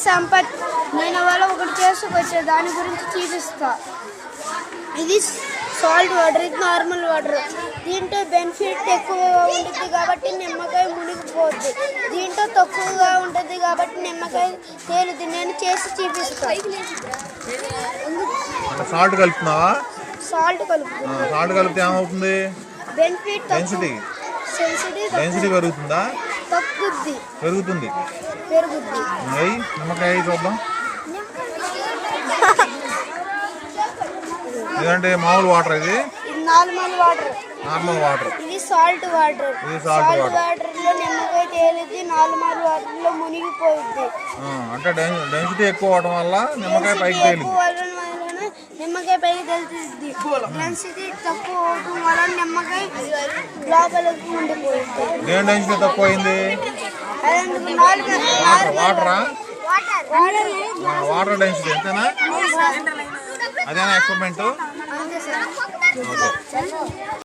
సంపత్ నేను వాళ్ళ ఒకటి చేసుకొచ్చా దాని గురించి చూపిస్తా. ఇది సాల్ట్ వాటర్, ఇది నార్మల్ వాటర్. దీంట్లో బెనిఫిట్ ఎక్కువగా ఉంటుంది కాబట్టి నిమ్మకాయ మునిగిపోద్ది. దీంట్లో తక్కువగా ఉంటుంది కాబట్టి నిమ్మకాయ తేలుద్ది. నేను చేసి చూపిస్తా. సాల్ట్ కలుపుతున్నావా? సాల్ట్ కలుపుతున్నా. సాల్ట్ కలిపితే ఏమవుతుంది? బెనిఫిట్ డెన్సిటీ పెరుగుతుందా? తగ్గుద్ది. పెరుగుతుంది. నిమ్మకాయ చూద్దాం. ఇదంటే మామూలు వాటర్, ఇది నార్మల్ వాటర్. ఇది సాల్ట్ వాటర్. సాల్ట్ వాటర్ లో నిమ్మకాయ తేలిద్ది, నార్మల్ వాటర్ లో మునిగిపోయింది. అంటే డెన్సిటీ ఎక్కువ అవడం వల్ల నిమ్మకాయ పైకి తేలింది. నిమ్మకాయ పైకి తేలుతుంది. డెన్సిటీ తక్కువ అవడం వల్ల నిమ్మకాయ లోపలికి ఉండిపోయింది. దేని డెన్సిటీ తక్కువ అయింది? వాటర్ డెన్సిటీ ఎంతేనా? అదేనా ఎక్స్పెరిమెంట్?